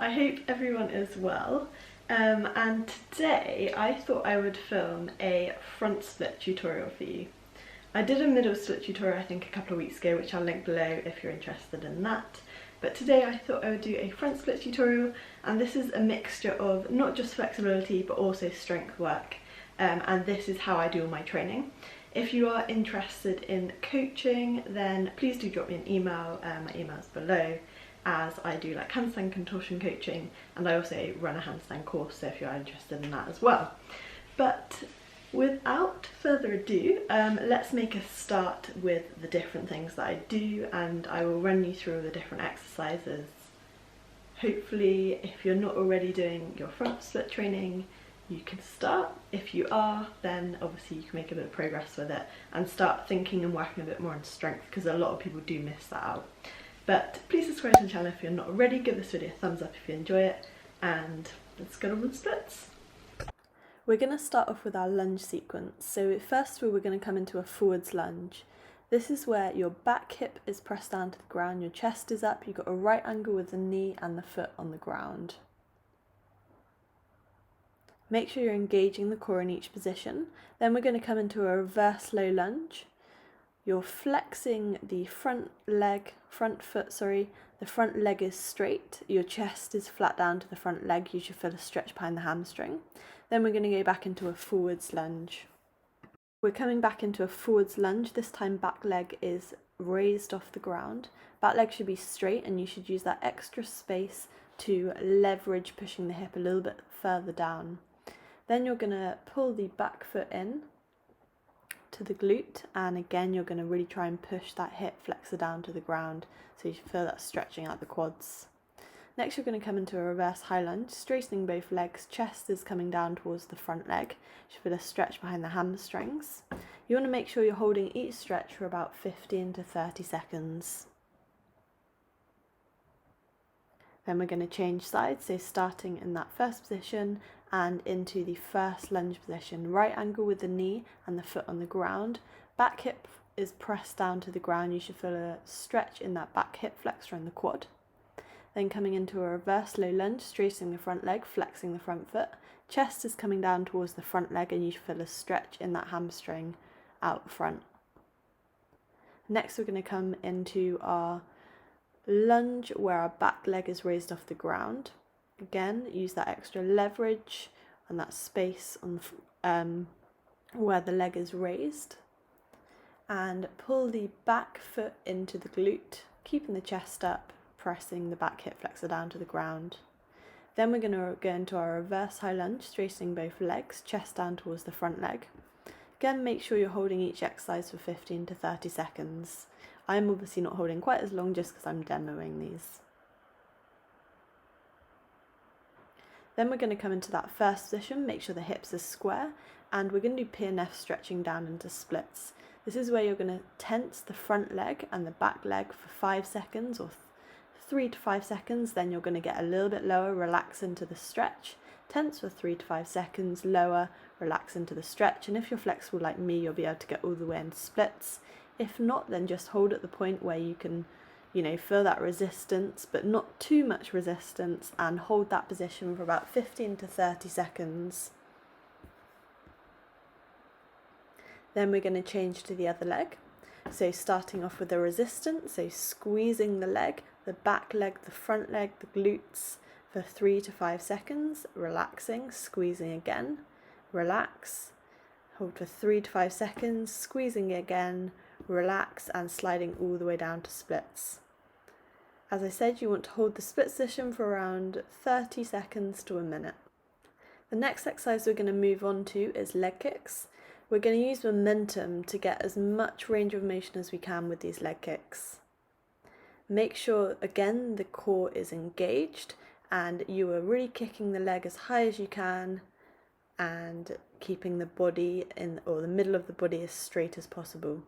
I hope everyone is well. And today I thought I would film a front split tutorial for you. I did a middle split tutorial I think a couple of weeks ago, which I'll link below if you're interested in that. But today I thought I would do a front split tutorial, and this is a mixture of not just flexibility but also strength work. And this is how I do all my training. If you are interested in coaching, then please do drop me an email. My email is below, as I do like handstand contortion coaching, and I also run a handstand course, so if you're interested in that as well. But without further ado, let's make a start with the different things that I do, and I will run you through the different exercises. Hopefully, if you're not already doing your front split training, you can start. If you are, then obviously you can make a bit of progress with it and start thinking and working a bit more on strength, because a lot of people do miss that out. But please subscribe to the channel if you're not already, give this video a thumbs up if you enjoy it, and let's get on with splits. We're going to start off with our lunge sequence. So first we're going to come into a forwards lunge. This is where your back hip is pressed down to the ground, your chest is up, you've got a right angle with the knee and the foot on the ground. Make sure you're engaging the core in each position. Then we're going to come into a reverse low lunge. You're flexing the front foot, the front leg is straight, your chest is flat down to the front leg, you should feel a stretch behind the hamstring. Then we're going to go back into a forwards lunge. We're coming back into a forwards lunge, this time back leg is raised off the ground. Back leg should be straight, and you should use that extra space to leverage pushing the hip a little bit further down. Then you're going to pull the back foot in to the glute, and again you're going to really try and push that hip flexor down to the ground, so you feel that stretching out the quads. Next you're going to come into a reverse high lunge, straightening both legs, chest is coming down towards the front leg, you should feel a stretch behind the hamstrings. You want to make sure you're holding each stretch for about 15 to 30 seconds. Then we're going to change sides, so starting in that first position and into the first lunge position. Right angle with the knee and the foot on the ground. Back hip is pressed down to the ground, you should feel a stretch in that back hip flexor and the quad. Then coming into a reverse low lunge, straightening the front leg, flexing the front foot. Chest is coming down towards the front leg, and you should feel a stretch in that hamstring out front. Next we're going to come into our lunge where our back leg is raised off the ground. Again, use that extra leverage and that space on where the leg is raised, and pull the back foot into the glute, keeping the chest up, pressing the back hip flexor down to the ground. Then we're going to go into our reverse high lunge, straightening both legs, chest down towards the front leg. Again, make sure you're holding each exercise for 15 to 30 seconds. I'm obviously not holding quite as long just because I'm demoing these. Then we're going to come into that first position, make sure the hips are square, and we're going to do PNF stretching down into splits. This is where you're going to tense the front leg and the back leg for 5 seconds or 3 to 5 seconds, then you're going to get a little bit lower, relax into the stretch, tense for 3 to 5 seconds, lower, relax into the stretch, and if you're flexible like me, you'll be able to get all the way into splits. If not, then just hold at the point where you can, feel that resistance, but not too much resistance, and hold that position for about 15 to 30 seconds. Then we're going to change to the other leg. So starting off with the resistance, so squeezing the leg, the back leg, the front leg, the glutes for 3 to 5 seconds, relaxing, squeezing again, relax, hold for 3 to 5 seconds, squeezing again, relax, and sliding all the way down to splits. As I said, you want to hold the split position for around 30 seconds to a minute. The next exercise we're going to move on to is leg kicks. We're going to use momentum to get as much range of motion as we can with these leg kicks. Make sure, again, the core is engaged and you are really kicking the leg as high as you can and keeping the body or the middle of the body as straight as possible.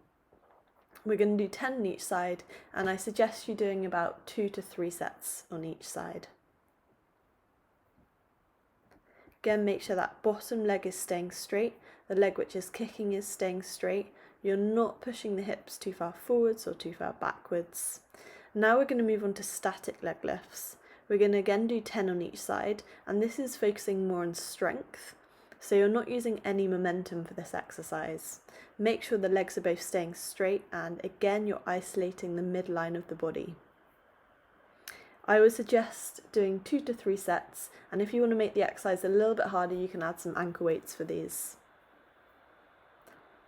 We're going to do 10 on each side, and I suggest you doing about 2 to 3 sets on each side. Again, make sure that bottom leg is staying straight, the leg which is kicking is staying straight, you're not pushing the hips too far forwards or too far backwards. Now we're going to move on to static leg lifts. We're going to again do 10 on each side, and this is focusing more on strength. So you're not using any momentum for this exercise. Make sure the legs are both staying straight, and again you're isolating the midline of the body. I would suggest doing 2 to 3 sets, and if you want to make the exercise a little bit harder, you can add some ankle weights for these.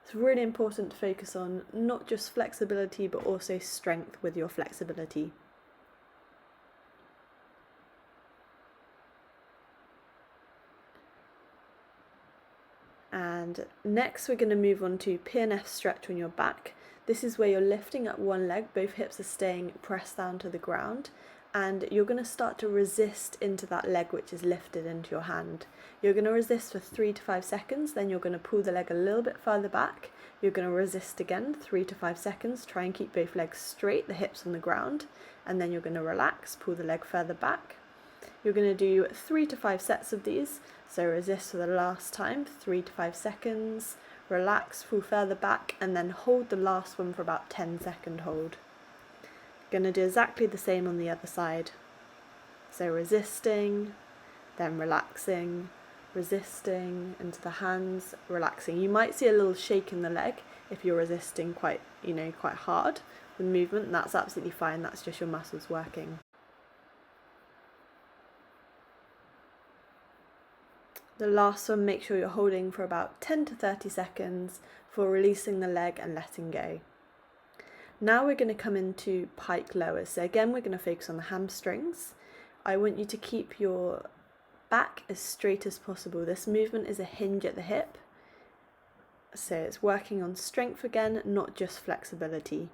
It's really important to focus on not just flexibility but also strength with your flexibility. And next we're going to move on to P&F stretch on your back. This is where you're lifting up one leg, both hips are staying pressed down to the ground, and you're going to start to resist into that leg which is lifted into your hand. You're going to resist for 3 to 5 seconds, then you're going to pull the leg a little bit further back. You're going to resist again, 3 to 5 seconds, try and keep both legs straight, the hips on the ground, and then you're going to relax, pull the leg further back. You're going to do 3 to 5 sets of these, so resist for the last time, 3 to 5 seconds, relax, pull further back, and then hold the last one for about 10-second hold. Going to do exactly the same on the other side. So resisting, then relaxing, resisting into the hands, relaxing. You might see a little shake in the leg if you're resisting quite hard with movement, and that's absolutely fine, that's just your muscles working. The last one, make sure you're holding for about 10 to 30 seconds for releasing the leg and letting go. Now we're going to come into pike lowers. So again, we're going to focus on the hamstrings. I want you to keep your back as straight as possible. This movement is a hinge at the hip. So it's working on strength again, not just flexibility.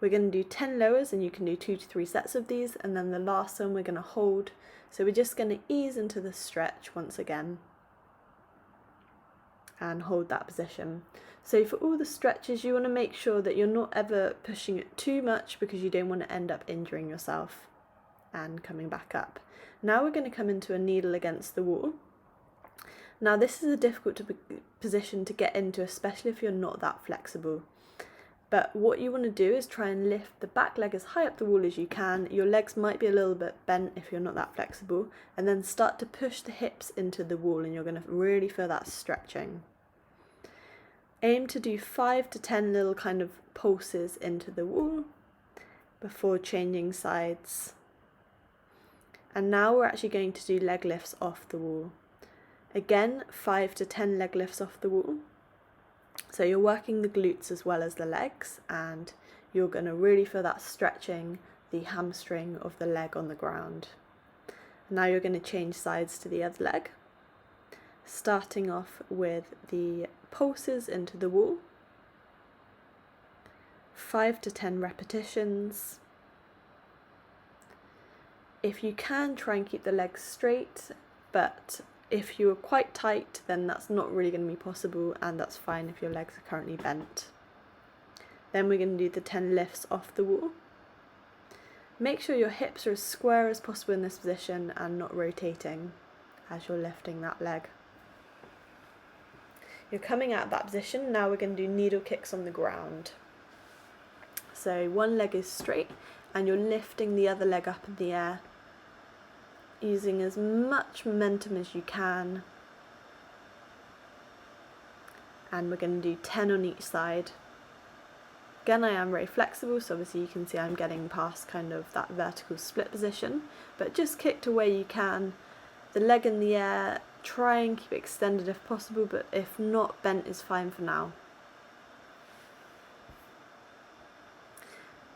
We're going to do 10 lowers, and you can do 2 to 3 sets of these, and then the last one we're going to hold. So we're just going to ease into the stretch once again and hold that position. So for all the stretches, you want to make sure that you're not ever pushing it too much because you don't want to end up injuring yourself and coming back up. Now we're going to come into a needle against the wall. Now this is a difficult position to get into, especially if you're not that flexible. But what you want to do is try and lift the back leg as high up the wall as you can. Your legs might be a little bit bent if you're not that flexible, and then start to push the hips into the wall, and you're going to really feel that stretching. Aim to do 5 to 10 little kind of pulses into the wall before changing sides. And now we're actually going to do leg lifts off the wall. Again, 5 to 10 leg lifts off the wall. So you're working the glutes as well as the legs, and you're going to really feel that stretching the hamstring of the leg on the ground. Now you're going to change sides to the other leg, starting off with the pulses into the wall. 5 to 10 repetitions. If you can, try and keep the legs straight, but if you're quite tight, then that's not really going to be possible, and that's fine if your legs are currently bent. Then we're going to do the 10 lifts off the wall. Make sure your hips are as square as possible in this position and not rotating as you're lifting that leg. You're coming out of that position. Now we're going to do needle kicks on the ground. So one leg is straight and you're lifting the other leg up in the air, using as much momentum as you can. And we're going to do 10 on each side. Again, I am very flexible, so obviously you can see I'm getting past kind of that vertical split position, but just kick to where you can. The leg in the air, try and keep it extended if possible, but if not, bent is fine for now.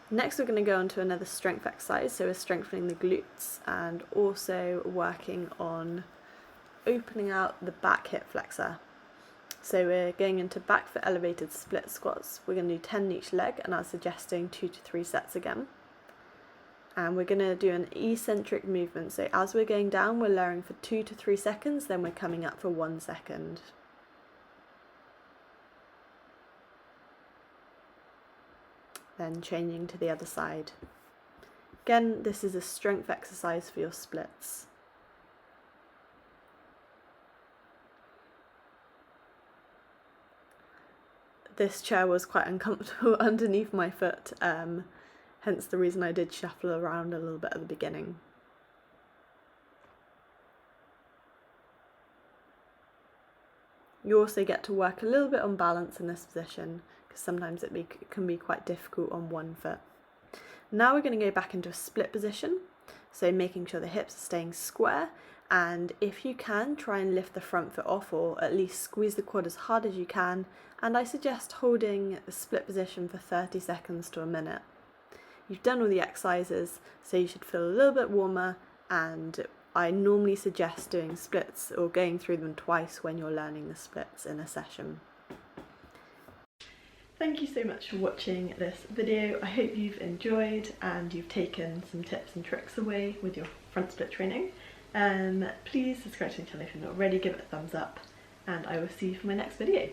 Next we're going to go on to another strength exercise, so we're strengthening the glutes and also working on opening out the back hip flexor. So we're going into back foot elevated split squats. We're going to do 10 each leg, and I'm suggesting 2 to 3 sets again. And we're going to do an eccentric movement, so as we're going down we're lowering for 2 to 3 seconds, then we're coming up for 1 second. Then changing to the other side. Again, this is a strength exercise for your splits. This chair was quite uncomfortable underneath my foot, hence the reason I did shuffle around a little bit at the beginning. You also get to work a little bit on balance in this position, because sometimes it can be quite difficult on one foot. Now we're going to go back into a split position, so making sure the hips are staying square, and if you can, try and lift the front foot off, or at least squeeze the quad as hard as you can, and I suggest holding the split position for 30 seconds to a minute. You've done all the exercises, so you should feel a little bit warmer, and I normally suggest doing splits or going through them twice when you're learning the splits in a session. Thank you so much for watching this video. I hope you've enjoyed and you've taken some tips and tricks away with your front split training. Please subscribe to my channel if you're not already, give it a thumbs up, and I will see you for my next video.